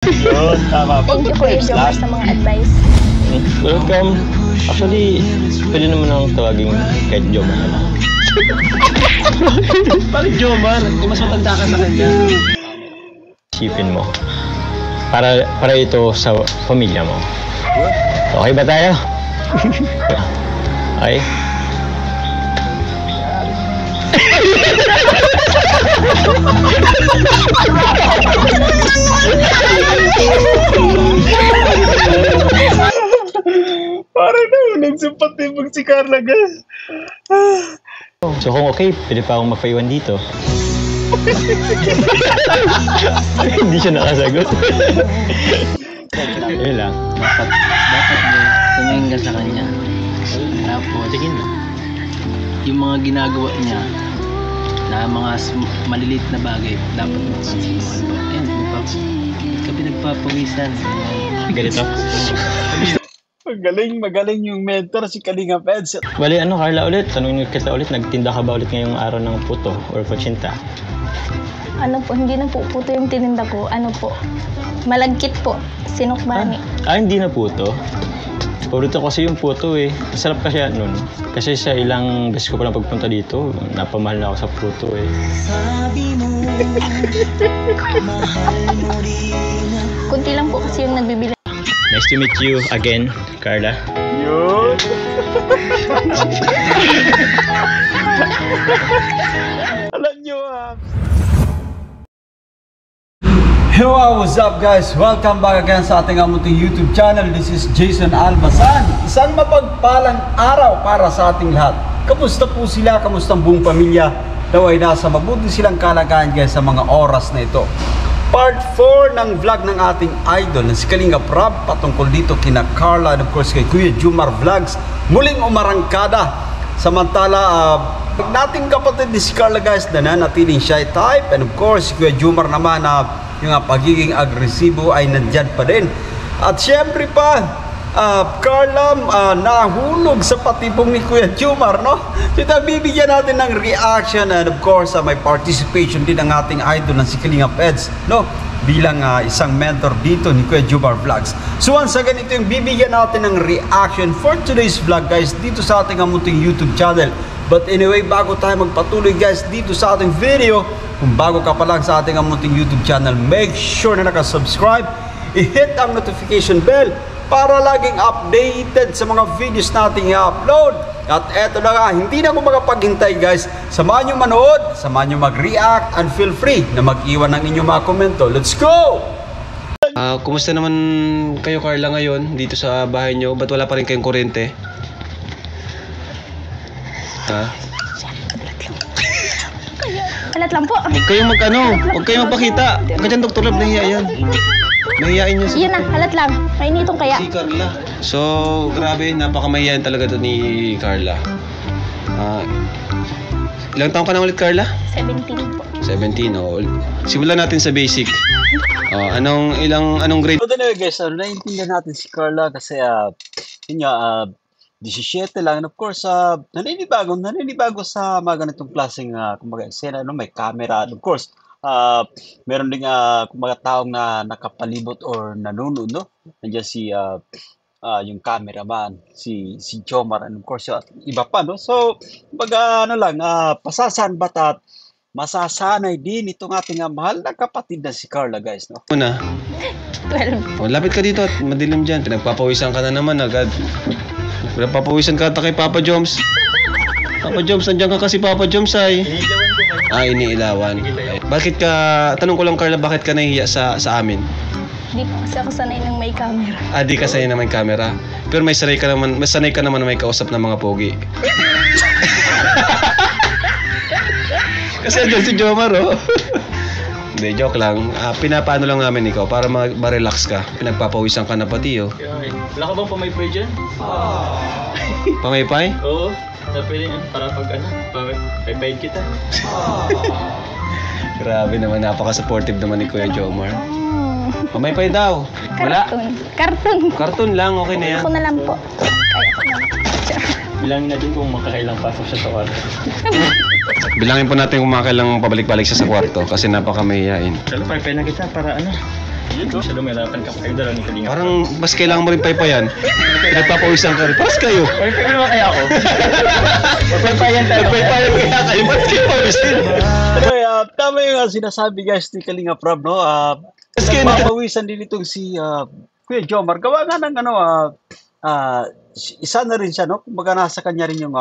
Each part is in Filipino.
Yun, tama. Thank you Kuya Jomar sa mga advice. Welcome. Actually, pwede naman akong tawagin kahit Jomar na lang. Bakit Jomar? Kung mas matanda ka sa kanya. Isipin mo. Para ito sa pamilya mo. Okay ba tayo? Okay? Parang naunang simpatibag si Carla, guys. So kung okay, pwede pa akong magpaiwan dito. Hindi siya nakasagot. Yun lang. Dapat mo tumingin ka sa kanya. Tapos, Tingin mo. yung mga ginagawa niya na mga maliliit na bagay, dapat mo pansin mo. Ayan, ba't ka pinagpapawisan? Ganito. Magaling yung mentor si Kalinga Peds. Bali, Carla ulit? Tanungin kita ulit, nagtinda ka ba ulit ngayong araw ng puto or kutsinta? Ano po, hindi na po puto yung tininda ko. Ano po, malagkit po. Sinukmani. Hindi na puto. Paborito kasi yung puto eh. Masarap kasi yan nun. Kasi sa ilang beses ko palang pagpunta dito, napamahal na ako sa puto eh. Kunti lang po kasi yung nagbibili. Nice to meet you again, Carla. Yun. Alam nyo Yo, what's up guys? Welcome back again sa ating amunting YouTube channel. This is Jason Albasan. Isang mapagpalang araw para sa ating lahat. Kamusta po sila? Kamusta ang buong pamilya? Naway nasa mabuti silang kalagayan guys sa mga oras na ito. Part 4 ng vlog ng ating idol na si Kalinga Prab patungkol dito kina Carla and of course kay Kuya Jomar Vlogs. Muling umarangkada. Samantala, nating kapatid ni si Carla guys na nanatiling shy type and of course si Kuya Jomar naman yung pagiging agresibo ay nandyan pa din. At syempre pa, Carla, nahulog sa patibong ni Kuya Jomar, no? So bibigyan natin ng reaction and of course may participation din ng ating idol na si Kalinga Peds, no? Bilang isang mentor dito ni Kuya Jomar Vlogs. So once again, ito yung bibigyan natin ng reaction for today's vlog guys dito sa ating amunting YouTube channel. But anyway, bago tayo magpatuloy guys dito sa ating video, kung bago ka pa lang sa ating amunting YouTube channel, make sure na nakasubscribe, i-hit ang notification bell para laging updated sa mga videos nating i-upload. At eto na nga, hindi na ako makapaghintay guys. Samahan nyo manood, samahan nyo mag-react, and feel free na mag-iwan ng inyong mga komento. Let's go! Kumusta naman kayo Carla ngayon dito sa bahay nyo? Ba't wala pa rin kayong kuryente? Kalat lang po. Huwag kayong magpakita. Huwag ka dyan, Dr. Love, nahiya yan. Nahiyain niya Yan na, kalat lang. Mainitong kaya. si Carla. So, grabe, napakamahiyain talaga to ni Carla. Ilang taon ka na ulit, Carla? 17 po. 17, oh. Simulan natin sa basic. Anong grade? So anyway guys, naiintindihan natin si Carla kasi yun nga, 17 lang. And of course, naninibago sa mga ganitong klaseng kumbaga eksena, no? May camera. And of course, meron ding kumbaga taong na nakapalibot or nanonood, no? Nandiyan si yung cameraman, si Jomar, and of course, iba pa, no? So, kumbaga pasasan at masasanay din itong ating mahal na kapatid na si Carla, guys, no? Una, 12. lapit ka dito at madilim dyan. Pinagpapawisan ka na naman agad. Pinagpapawisan ka ata kay Papa Joms. Papa Joms, nandiyan ka kasi Papa Joms ay. Iniilawan. Bakit ka, tanong ko lang Carla, bakit ka nahihiya sa amin? Di po kasi ako sanay ng may camera. Di ka sanay na may camera. Pero may sanay ka naman na may kausap ng mga pogi. Kasi andyan si Jomar, oh. Hindi, joke lang. Pinapaano lang namin ikaw para ma-relax ka. Pinagpapawisan ka na pati, oh. Wala ka bang pamaypay dyan? Pamaypay? Oo. Pwede yan. Para pag paypayin kita. Grabe naman, napaka-supportive naman ni Kuya Jomar. Pamaypay daw. Wala. Cartoon lang, okay na yan. Ako na lang po. Kaya ko na lang. Bilangin natin kung makakailang pasok siya sa kwarto. Bilangin po natin kung makakailang pabalik-balik siya sa kwarto kasi napakamahiyain. Pero paypay na kita para Siya lumirapan ka pa kayo dalawa ni Kalinga. Parang mas kailangan mo rin paypayan. Nagpapawisan ka rin. Paras kayo. Ay, kaya naman kaya ako. Magpaypayan tayo. Nagpaypayan kaya kayo. Ba't kayo pawisin? Anyway, tama yung sinasabi guys ni Kalinga Prab, no? Nagpapawisan din itong si Kuya Jomar. Gawa nga ng isa na rin siya, no? Kumbaga nasa kanya rin yung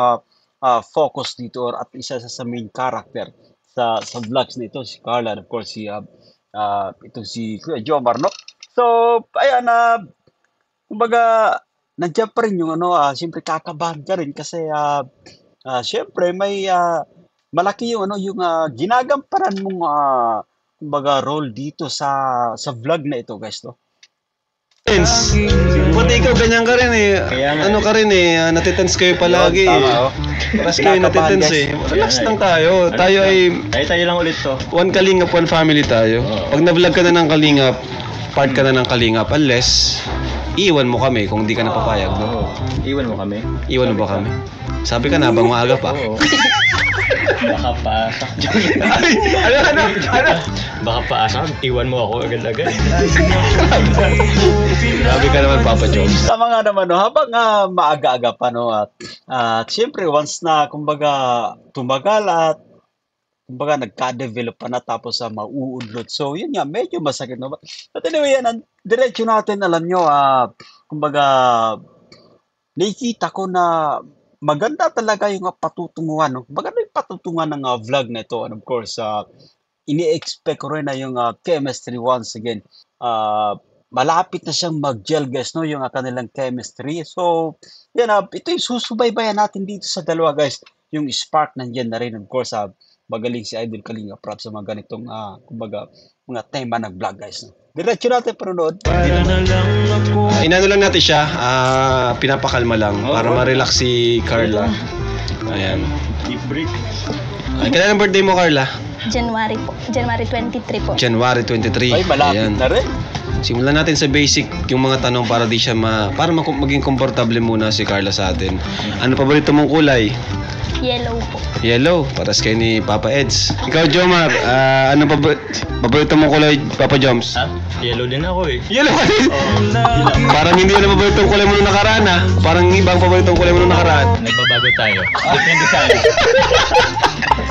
focus dito or at isa sa main character sa vlogs na ito, si Carla, and of course si itong si Kuya Jomar, no? So, ayan, kumbaga nandiyan pa rin yung siyempre kakabahan ka rin kasi siyempre may malaki yung yung ginagamparan mong kumbaga role dito sa vlog na ito, guys, no? Tense. Pati ikaw ganyan ka rin eh. Kaya nga Ano ka rin eh, natitense kayo palagi Tama, eh. oh. Paras kayo Kinakabahan, natitense guys. eh. Relax lang tayo. Tayo ay Tayo lang ulit to. one kalingap, one family tayo. Pag na-vlog ka na ng kalingap, part ka na ng kalingap, unless iwan mo kami kung di ka napapayag, no? Iwan mo kami. Iwan mo ba kami? Sabi ka na, habang maaga pa. Oo. Baka paasa. Ano? Baka paasa. Iwan mo ako agad-agad. Sabi ka naman, Papa Jones. Tama nga naman, no? Habang maaga-aga pa, no? At siyempre, once na, kumbaga, tumagal at kumbaga, nagka-develop pa na tapos mauunlot. So, yun nga, medyo masakit, no? But anyway, yan, diretso natin, alam nyo, kumbaga, nakikita ko na maganda talaga yung patutunguhan, no? Maganda yung patutunguhan ng vlog na ito. And of course, ini-expect ko rin na yung chemistry once again. Malapit na siyang mag-gel, guys, no? Yung kanilang chemistry. So, yan, ito yung susubaybayan natin dito sa dalawa, guys. Yung spark nandiyan na rin. Of course, magaling si Idol Kalinga Prab sa mga ganitong, kumbaga, mga tema ng vlog, guys, no? Diretso natin panonood. Inano lang natin siya, pinapakalma lang para ma-relax si Carla. Ayan. Deep breath. Ay, kailan ang birthday mo, Carla? January po. January 23 po. January 23. Ay, malapit Ayan. na rin. Simulan natin sa basic yung mga tanong para di siya para maging komportable muna si Carla sa atin. Ano paborito mong kulay? Yellow po. Yellow, paras kay ni Papa Eds. Ikaw, Jomar, ano paborito mong kulay, Papa Joms? Ha? Yellow din ako eh. Yellow ka din? Parang hindi yun ang paboritong kulay mo nung nakaraan, ha? Parang ibang paboritong kulay mo nung nakaraan. Nagbabago tayo. Depende sa akin.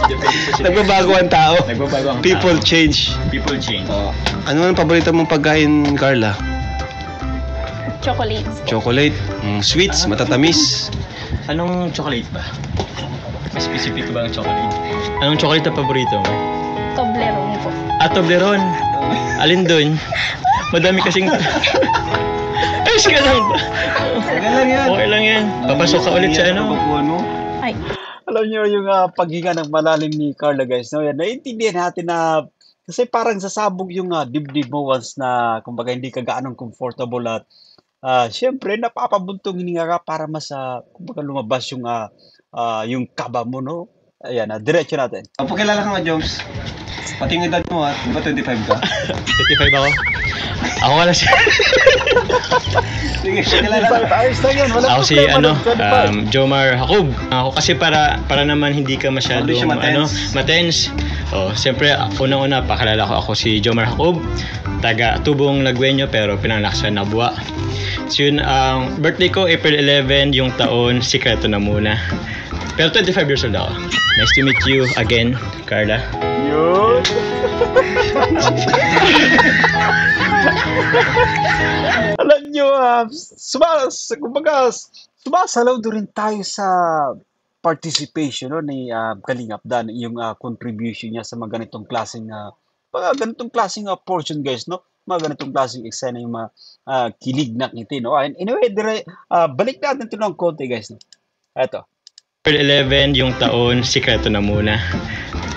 Depende sa sila. Nagbabago ang tao. Nagbabago ang People tao. change. People change. Ano ang paborito mong pagkain, Carla? Chocolates po. Chocolate, sweets, matatamis. Anong chocolate ba? May specific ba ang chocolate? Anong chocolate na paborito mo? Toblerone po. Toblerone. Alin dun? Madami kasing... Ayos ka lang ba? Okay lang yan. Okay lang yan. Papasok ka ulit sa ano. Ay, Alam niyo yung paghinga ng malalim ni Carla, guys, no? Yan, naiintindihan natin na kasi parang sasabog yung dibdib mo once na kumbaga hindi ka gaanong comfortable at syempre napapabuntong hininga ka para mas kumbaga lumabas yung kaba mo, no? Ayan, diretso natin. Pakilala ka nga, Joms. Pati yung edad mo, ha? Di ba 25 ka? 55 ako. Ako wala siya. Sige, pakilala ka. Ayos lang yan, wala Ako si problema, 25. Jomar Jacob. Ako kasi para naman hindi ka masyadong Hindi siya ma-tense. ma-tense. Oh, siyempre unang-una pakilala ko ako si Jomar Jacob, taga Tubong Lagwenyo pero pinanganak sa Nabua. So yun, ang birthday ko April 11, yung taon sikreto na muna. Pero 25 years old ako. Nice to meet you again, Carla. Yun. Alam nyo, kumbaga, sumasalaw rin tayo sa participation, no, ni Kalingap Dan, yung contribution niya sa mga ganitong klaseng portion, guys, no? Mga ganitong klaseng eksena, yung mga kilig na ngiti, no? And anyway, balik natin ito ng konti, guys, no? Eto. April 11, yung taon sikreto na muna.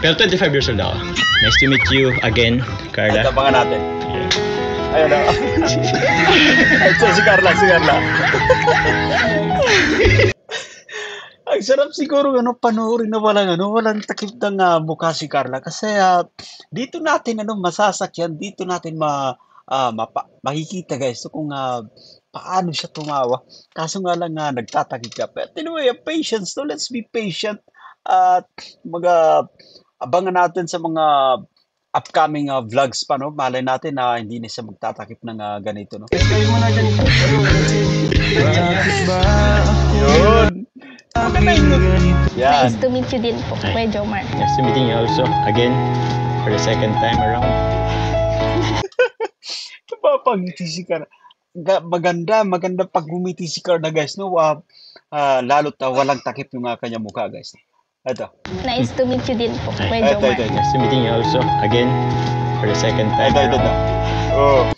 Pero 25 years old ako. Nice to meet you again, Carla. At abangan natin. Ayun na. Ito, si Carla. Ang sarap siguro panoorin na walang takip ng mukha si Carla kasi dito natin masasakyan, dito natin makikita, guys, so kung paano siya tumawa. Kaso nga lang nagtatakip ka. But anyway, patience, no? Let's be patient at abangan natin sa mga upcoming vlogs pa, no? Malay natin na hindi na siya magtatakip ng ganito, no? Yun. Yan. Nice to meet you din po, Kuya Jomar. Nice to meeting you also again for the second time around. Napapangiti si Carla. Maganda pag gumiti si Carla, guys, no? Lalo't walang takip yung kanyang mukha, guys. Ito. Nice to meet you din po, Kuya Jomar. Nice to meeting you also again for the second time Ito. around. Oh.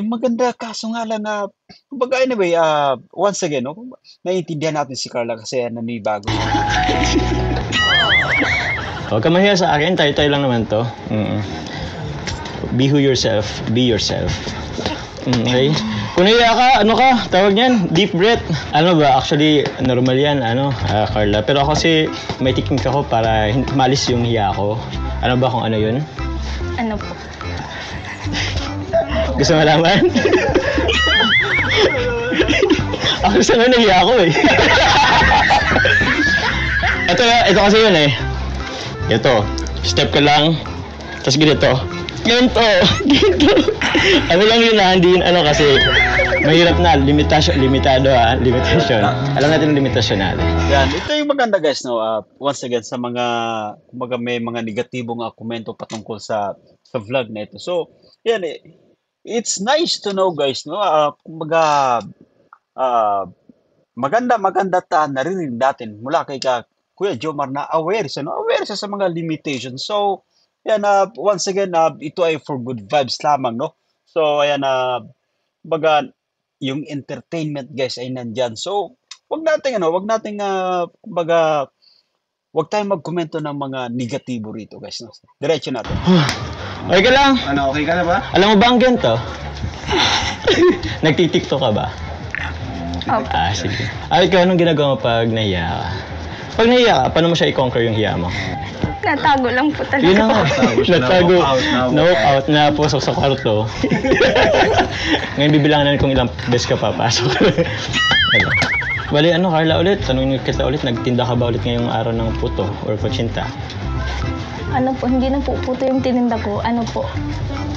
Maganda kaso nga lang na kumbaga anyway, once again, no, naiintindihan natin si Carla kasi nanibago siya. Huwag ka mahiya sa akin, tayo-tayo lang naman to. Be who yourself, be yourself. Okay? Kung nahiya ka, ano ka, tawag niyan, deep breath. Ano ba, actually, normal yan, Carla. Pero ako kasi, may technique ako para malis yung hiya ko. Ano ba kung ano yun? Ano po? Gusto malaman? Ako sa nga nahiya ako eh. ito kasi yun eh. Ito, step ka lang, tapos ganito. Ganito. Ano lang yun hindi yun kasi mahirap na, limitasyon. Alam natin ang limitasyon natin. Yan, ito yung maganda, guys, no. Once again sa mga kumbaga may mga negatibong komento patungkol sa vlog na ito. So, yan it's nice to know, guys, no. Kumbaga maganda narinig natin mula kay Kuya Jomar na aware siya sa mga limitations. So, yan, once again, ito ay for good vibes lamang, no? So, ayan, kumbaga, yung entertainment, guys, ay nandyan. So, wag tayong magkomento ng mga negatibo rito, guys, no? Diretso natin. Okay ka lang? Ano, okay ka na ba? Alam mo ba ang ganito? Nagtitiktok ka ba? Opo. Sige. Ikaw, anong ginagawa mo pag nahiya ka? Pag nahiya ka, paano mo siya i-conquer yung hiya mo? Natago lang po talaga. Yun na nga. Natago. Na-walk out. Napusok sa kwarto. Ngayon bibilangan natin kung ilang beses ka papasok. Bali, Carla ulit? Tanungin kita ulit, nagtinda ka ba ulit ngayong araw ng puto or kutsinta? Ano po, hindi na po puto yung tininda ko. Ano po,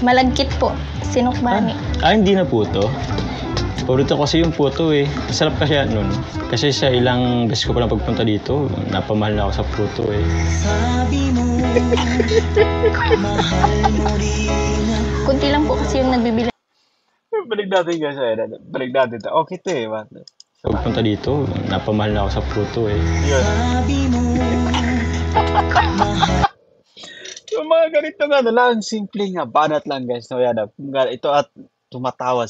malagkit po. Sinukbani. Hindi na puto. Paborito kasi yung puto eh. Masarap kasi nun. Kasi sa ilang beses ko palang pagpunta dito, napamahal na ako sa puto eh. Kunti lang po kasi yung nagbibili. Balik natin, guys. Balik natin. Okay to eh. Sa pagpunta dito, napamahal na ako sa puto eh. Yun. Yung mga ganito nga lang, simpleng banat lang, guys. No, yan, ito at tumatawa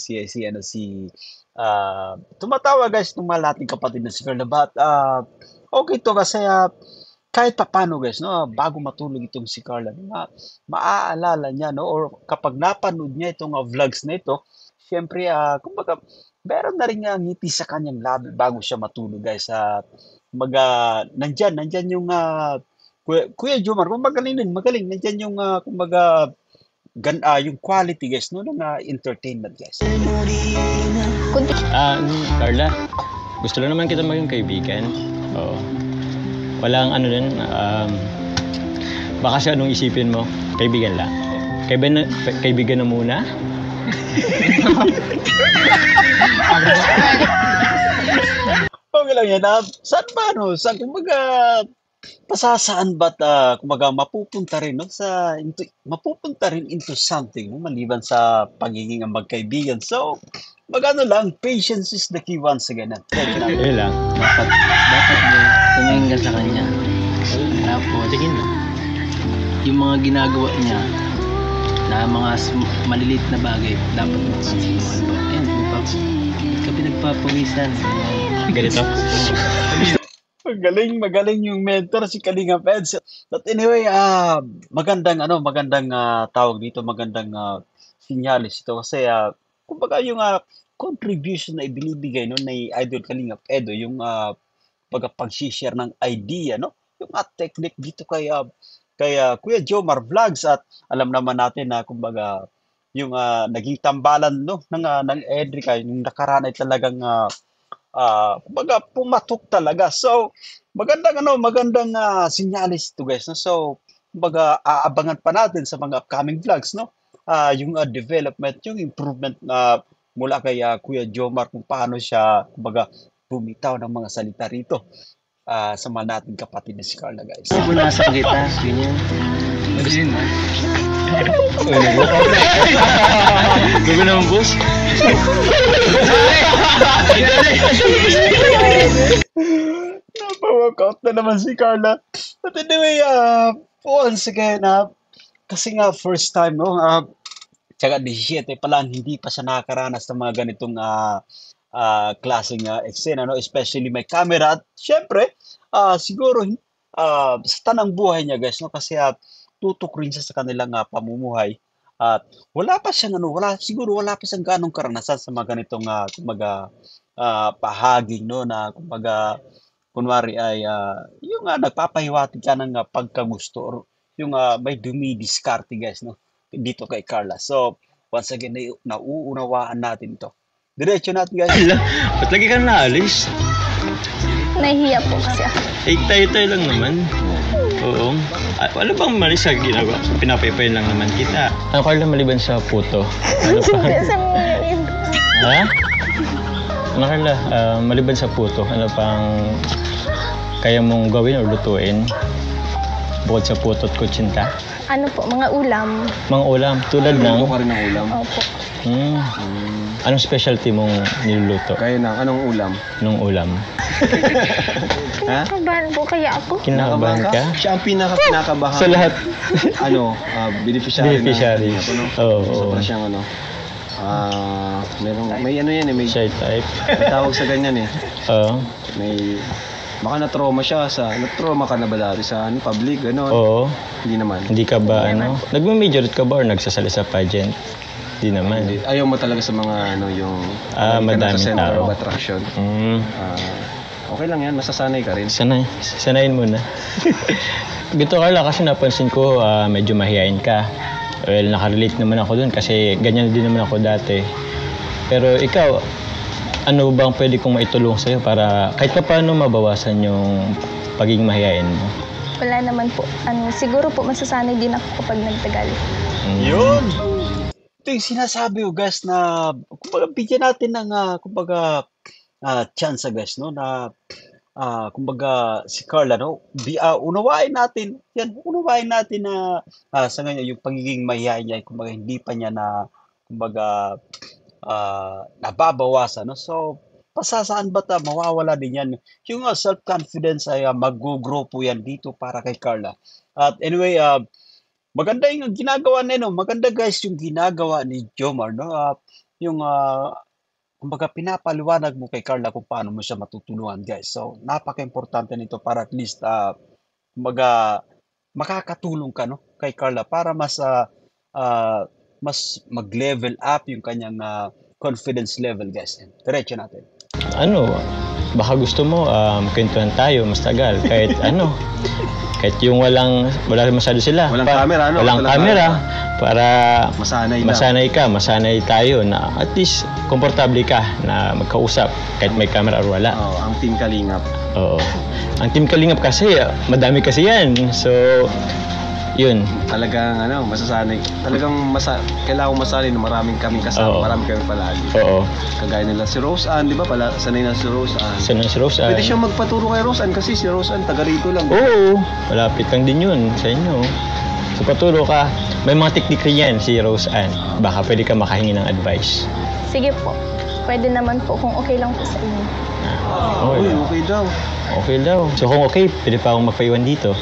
tumatawa, guys, ng mga lating kapatid na si Carla. But okay to kasi kahit papano, guys, no, bago matulog itong si Carla, maaalala niya, no, or kapag napanood niya itong vlogs na ito, syempre, kumbaga, meron na rin ngiti sa kanyang labi bago siya matulog, guys. Nandyan yung Kuya Jomar, magaling, nandyan yung kumbaga, yung quality, guys, no, ng entertainment, guys. Carla, gusto lang naman kita maging kaibigan. Oo. Walang baka kasi anong isipin mo, kaibigan lang. Kaibigan na muna? Okay lang yan. Saan ba, no? Kumbaga, pasasaan ba't kumbaga mapupunta rin into something, no? Maliban sa pagiging magkaibigan. So magano lang, patience is the key once again. Yun lang. Dapat mo tumingin ka sa kanya. Tapos, Tingin mo. yung mga ginagawa niya na mga maliliit na bagay, dapat mo pansin mo. Ayun, ba't ka pinagpapawisan? Ganito. Magaling yung mentor si Kalinga Peds. But anyway, magandang tawag dito, magandang sinyalis ito kasi kumbaga yung contribution na ibinibigay no ni Idol Kalinga Edo, yung pag-share ng idea, no, yung technique dito kay Kuya Jomar Vlogs. At alam naman natin na kumbaga yung naging tambalan, no, ng Edrica yung nakaraan ay talagang kumbaga pumatok talaga. So magandang sinyalis to, guys, no? So kumbaga aabangan pa natin sa mga upcoming vlogs, no? Yung development, yung improvement na mula kay Kuya Jomar kung paano siya kumbaga bumitaw ng mga salita rito sa mga nating kapatid na si Carla, guys. Punasan kita, ganyan. Gago naman, boss. Napa-workout na naman si Carla. But anyway, once again, kasi nga first time, no? Tsaka 17 pa lang, hindi pa siya nakakaranas ng mga ganitong klaseng eksena, no? Especially may camera. At syempre, siguro sa tanang buhay niya, guys, no? Kasi tutok rin siya sa kanilang pamumuhay. At wala pa siyang siguro wala pa siyang ganong karanasan sa mga ganitong kumbaga pahaging, no, na kumbaga kunwari ay yung nagpapahiwatig ka ng pagkagusto or yung may dumidiskarte, guys, no, dito kay Carla. So once again, nauunawaan natin ito. Diretso natin, guys. Ala, ba't lagi ka naalis? Nahihiya po kasi ako. Tayo-tayo lang naman. Oo. Ano bang mali sa ginagawa? Pinapaypayin lang naman kita. Ano, Carla, maliban sa puto? Ano pa? Kasi ngayon. Ha? Ano, Carla, maliban sa puto, ano pang kaya mong gawin o lutuin? Bukod sa puto at kutsinta? Ano po, mga ulam. Mga ulam, tulad ng... Luto ka rin ng ulam. Opo. Anong specialty mong niluluto? Kaya na, anong ulam? Nung ulam? Kinakabahan po kaya ako. Kinakabahan ka? Siya ang pinakabahan. Sa lahat. Beneficiary. Beneficiary. Oo. So, para siyang may ano yan eh, may Shy type. tawag sa ganyan eh. Oo. May, baka na-trauma siya na-trauma ka na ba dati sa public, gano'n? Oo. Hindi naman. Hindi ka ba nagme-majorette ka ba or nagsasali sa pageant? Hindi naman. Ayaw mo talaga sa mga yung madaming sa center tao. of attraction. Okay lang yan, masasanay ka rin. Sanayin mo na. Gito, Carla, kasi napansin ko medyo mahihain ka. Well, nakarelate naman ako dun kasi ganyan din naman ako dati. Pero ikaw, ano bang pwede kong maitulong sa'yo para kahit pa paano mabawasan yung pagiging mahihain mo? Wala naman po. Siguro po masasanay din ako kapag nagtagal. Yun! Ito yung sinasabi ko, guys, na kumbaga bigyan natin ng kumbaga chance, guys, no, na kumbaga si Carla, no, unawain natin na sa ngayon yung pagiging mahihain niya, kumbaga hindi pa niya na kumbaga nababawasan, no. So pasasaan ba mawawala din yan yung self-confidence ay mag-grow po yan dito para kay Carla. At anyway, maganda yung ginagawa na, no? Maganda, guys, yung ginagawa ni Jomar, no? Yung kumbaga pinapaliwanag mo kay Carla kung paano mo siya matutulungan, guys. So napaka-importante nito para at least kumbaga makakatulong ka, no, kay Carla para mas mag-level up yung kanyang confidence level, guys. Diretso natin. Baka gusto mo kwentuhan tayo mas tagal kahit kahit yung wala masyado sila. Walang camera, no? Walang camera para masanay tayo na at least komportable ka na magkausap kahit may camera or wala. Ang Team Kalingap. Oo. Ang Team Kalingap kasi madami kasi yan. So yun. Talagang masasanay. Kailangan masanay na maraming kaming kasama, marami kami palagi. Oo. Kagaya nila si Rose Ann, di ba? Sanay na si Rose Ann. Sanay si Rose Ann. Pwede siyang magpaturo kay Rose Ann kasi si Rose Ann taga rito lang. Oo. Malapit lang din yun sa inyo. So paturo ka. May mga teknik rin yan si Rose Ann. Baka pwede ka makahingi ng advice. Sige po. Pwede naman po kung okay lang po sa inyo. Okay daw. Okay daw. So kung okay, pwede pa akong magpaiwan dito.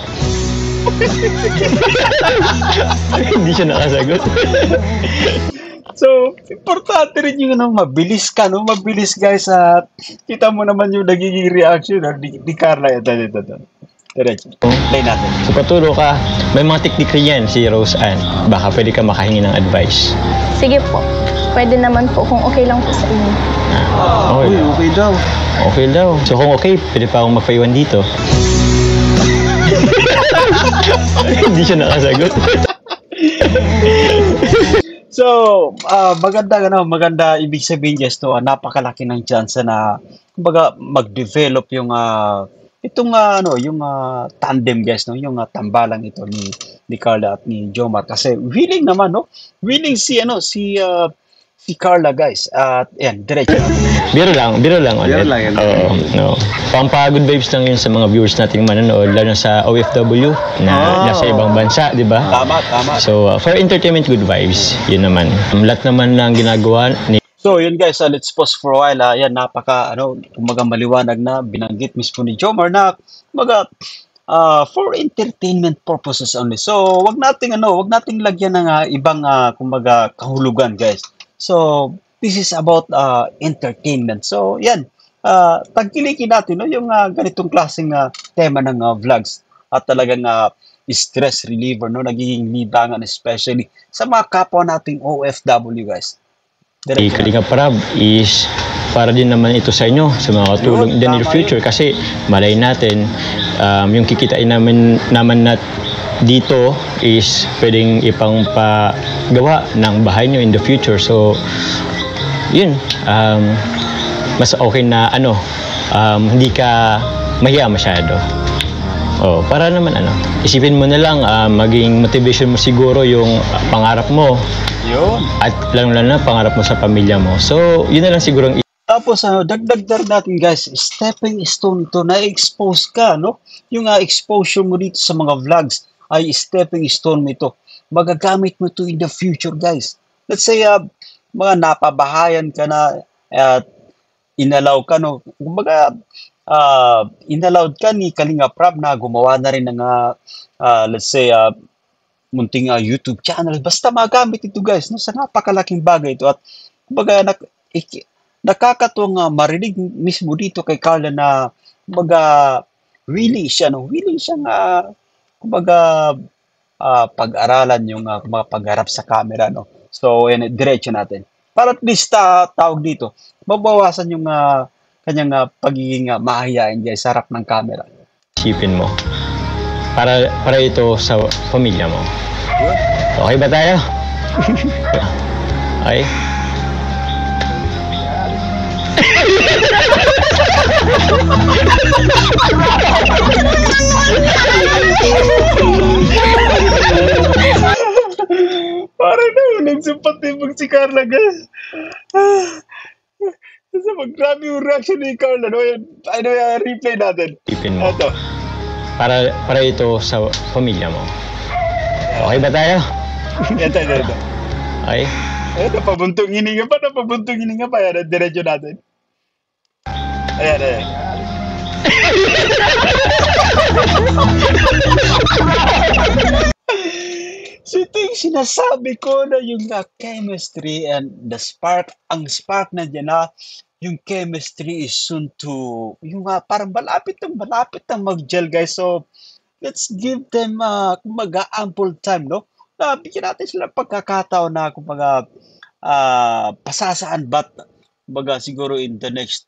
Hindi siya nakasagot. So, importante rin yung mabilis ka, no? Mabilis, guys. Kita mo naman yung nagiging reaction ni Carla. Ito. Diretso. Play natin. So paturo ka. May mga teknik rin yan si Rose Ann. Baka pwede ka makahingi ng advice. Sige po. Pwede naman po kung okay lang po sa inyo. Okay daw. Okay daw. So kung okay, pwede pa akong magpaiwan dito. Hindi siya nakasagot. So, maganda ibig sabihin, guys, to napakalaki ng chance na kumbaga mag-develop yung itong yung tandem, guys, no, yung tambalang ito ni Carla at ni Jomar kasi willing naman, no? Willing si Carla, guys. At yan, diretso na. Biro lang ulit. Biro lang yan. Oo, no. Pampagood vibes lang yun sa mga viewers nating manonood, lalo sa OFW na nasa ibang bansa, di ba? Tama, tama. So, for entertainment, good vibes. Yun naman. Lahat naman ng ginagawa ni So, yun guys, let's pause for a while. Yan, kumaga maliwanag na binanggit mismo ni Jomar na kumaga for entertainment purposes only. So, wag nating lagyan ng ibang kumaga kahulugan, guys. So, this is about entertainment. So, yan. Tagkilikin natin yung ganitong klaseng tema ng vlogs at talagang stress reliever, nagiging libangan especially sa mga kapwa nating OFW, guys. Kalinga Prab is para din naman ito sa inyo, sa mga katulong in the near future kasi malay natin yung kikitain naman dito is pwedeng ipangpagawa ng bahay nyo in the future. So, yun. Mas okay na hindi ka mahiya masyado. Para naman isipin mo na lang, maging motivation mo siguro yung pangarap mo. Yun. At lalo na pangarap mo sa pamilya mo. So, yun na lang siguro. Tapos, dagdag natin, guys, stepping stone ito, na-expose ka, no? Yung exposure mo dito sa mga vlogs ay stepping stone mo ito. Magagamit mo ito in the future, guys. Let's say, mga napabahayan ka na at inalaw ka, no? Kumbaga, inallowed ka ni Kalinga Prab na gumawa na rin ng, let's say, munting YouTube channel. Basta magamit ito, guys, no? Sa napakalaking bagay ito. At kumbaga, nakakatuwang marinig mismo dito kay Carla na kumbaga willing siyang kumbaga pag-aralan yung kumbaga pagharap sa camera, no. So diretso natin para at least tawag dito mabawasan yung kanyang pagiging mahihain diyan sa harap ng camera. Isipin mo para ito sa pamilya mo. Okay ba tayo? Okay. Parang nahulag sa patibag si Carla, guys. Kasi grabe yung reaction ni Carla. Yung replay natin. Isipin mo. Ito. Para ito sa pamilya mo. Okay ba tayo? Ito. Okay. Napabuntong hininga pa. Yan, diretso natin. Ayan. So ito yung sinasabi ko na yung chemistry and the spark, ang spark na dyan yung chemistry is soon to, yung parang malapit ng mag-gel, guys. So, let's give them, kumbaga, ample time, no? Bigyan natin sila pagkakataon na, kumbaga, pasasaan, but, kumbaga, siguro in the next,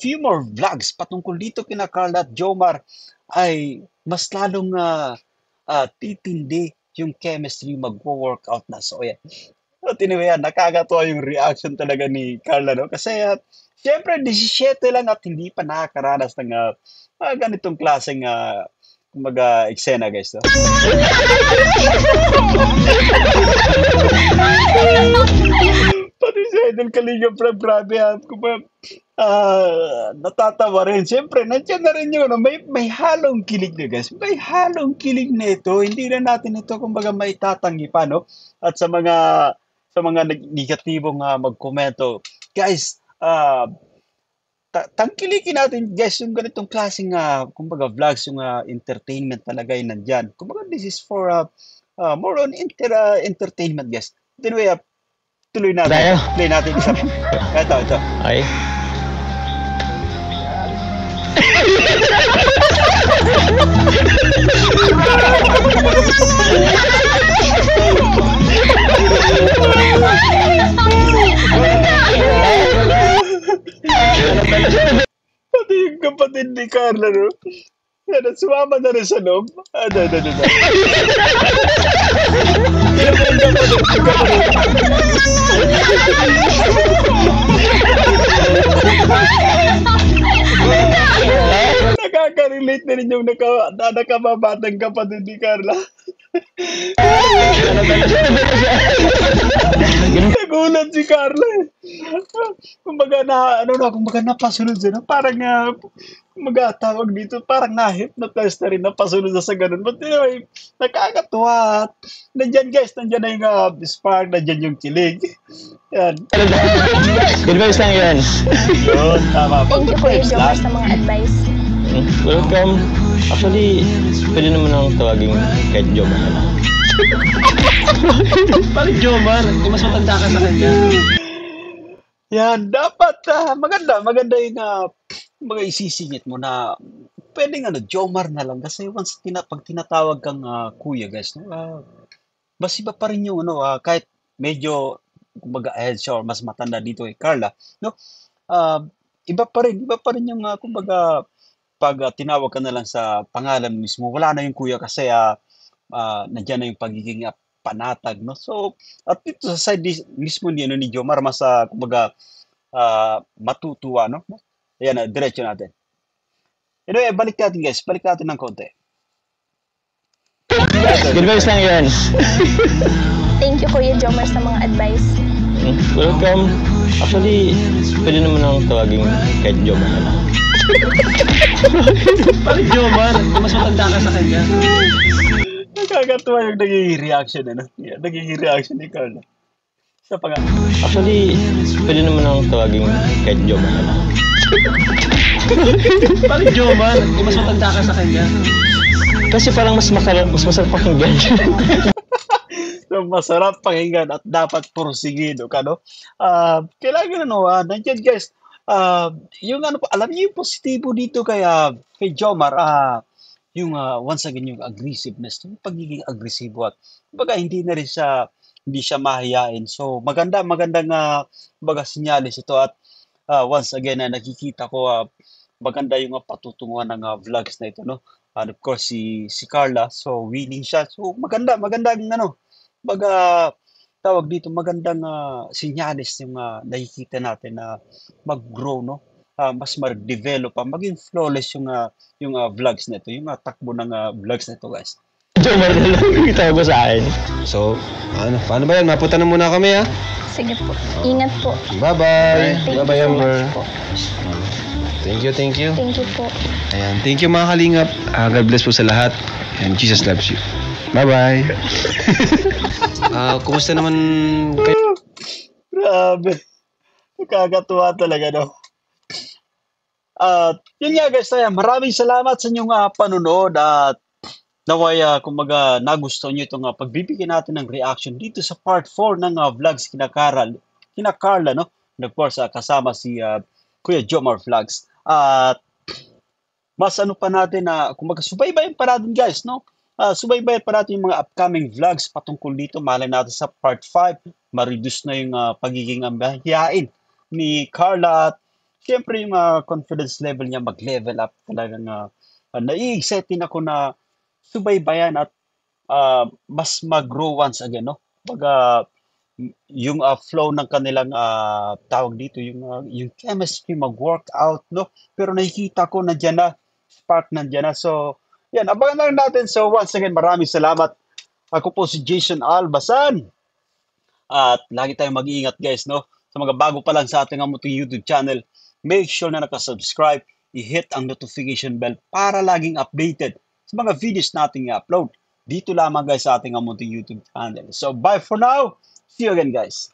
few more vlogs patungkol dito kina Carla at Jomar ay mas lalong titindi yung chemistry magwo-workout na. So, yan. At anyway, nakakatuwa yung reaction talaga ni Carla, no? Kasi, syempre, 17 lang at hindi pa nakakaranas ng ganitong klaseng, kumbaga, eksena, guys, no? Pati si Idol Kalinga Prab, grabe at kumbaga, natatawa rin. Siyempre, nandiyan na rin yun. May halong kilig na, guys. May halong kilig na ito. Hindi na natin ito, kumbaga, may tatanggi pa, no? At sa mga negatibong magkomento, guys, tangkilikin natin, guys, yung ganitong klaseng, kumbaga, vlogs, yung entertainment talaga yun nandyan. Kumbaga, this is for more on entertainment, guys. Anyway, tuloy natin. Tayo. Play natin isa pa. Ito. Okay. Pati yung kapatid ni Carla, no? Yan, sumama na rin sa loob. Ito. Nakaka-relate na rin yung nakababatang kapatid ni Carla. Nagulat si Carla eh. Kumbaga napasunod siya na parang kumbaga tawag dito, parang na-hypnotize na rin, napasunod na sa ganun. But anyway, nakakatuwa. Nandyan guys, nandyan na yung spark, nandyan yung kilig. Yan. Good vibes lang yan. Yun, tama. Thank you Kuya Jomar sa mga advice. Welcome. Actually, pwede naman akong tawagin kahit Jomar na lang. Bakit Jomar? Kung mas matanda ka sa kanya. Yan, dapat maganda yung mga isisingit mo na pwedeng Jomar na lang kasi once pag tinatawag kang kuya guys, no, mas iba pa rin yung kahit medyo kumbaga ahead siya or mas matanda dito kay Carla, no? Iba pa rin yung kumbaga pag tinawag ka na lang sa pangalan mismo, wala na yung kuya kasi nandiyan na yung pagiging panatag, no? So, at dito sa side mismo ni Jomar, mas kumbaga matutuwa, no? Ayan, diretso natin. Anyway, balik natin guys, balik natin ng konti. Good vibes lang yan. Thank you Kuya Jomar sa mga advice. Welcome. Actually, pwede naman akong tawagin kahit Jomar na lang. Bakit Jomar? Kung mas matanda ka sa kanya. Nakakatuwa yung naging reaction, Yan, naging reaction ni Carla. Sa Actually, pwede naman akong tawagin kahit Jomar na lang. Bakit Jomar? Kung mas matanda ka sa kanya. Kasi parang mas masarap pakinggan. So, masarap pakinggan at dapat porsigido ka, no? Kailangan nandiyan guys, yung alam niyo yung positibo dito kay Jomar, yung once again yung aggressiveness, yung pagiging agresibo at kumbaga hindi siya mahiyain. So magandang kumbaga sinyalis ito at once again nakikita ko maganda yung patutunguhan ng vlogs na ito, no? And of course si Carla, so willing siya. So magandang baga tawag dito, magandang sinyalis yung nakikita natin na mag-grow, no? Mas mag-develop maging flawless yung vlogs na ito, yung takbo ng vlogs na ito guys. Jomar na lang. Kita mo sa akin. So, paano ba yan? Mapunta na muna kami ha. Sige po. Ingat po. Bye-bye. Thank you Bye-bye, so Amber. much po. Thank you. Thank you po. Ayan. Thank you mga kalingap. God bless po sa lahat. And Jesus loves you. Bye-bye. Kumusta naman kayo? Grabe. Nakakatuwa talaga, no? Yun nga guys, maraming salamat sa inyong panonood at naway kumbaga nagustuhan nyo itong pagbibigyan natin ng reaction dito sa part 4 ng vlogs kina Carla, no? And of course, kasama si Kuya Jomar Vlogs. At mas pa natin kumbaga subaybayan pa natin guys, no? Subaybayan pa natin yung mga upcoming vlogs patungkol dito. Malay natin sa part 5, ma-reduce na yung pagiging mahihain ni Carla at siyempre yung confidence level niya mag-level up talagang nai-excited ako na subaybayan at mas mag-grow once again, no? Pag yung flow ng kanilang tawag dito, yung chemistry mag-work out, no? Pero nakikita ko nandiyan na, spark nandiyan na. So, yan, abangan lang natin. So, once again, maraming salamat. Ako po si Jason Albasan. At lagi tayong mag-iingat guys, no? Sa mga bago pa lang sa ating munting YouTube channel, make sure na nakasubscribe, i-hit ang notification bell para laging updated sa mga videos nating i-upload. Dito lamang guys sa ating munting YouTube channel. So, bye for now. See you again guys.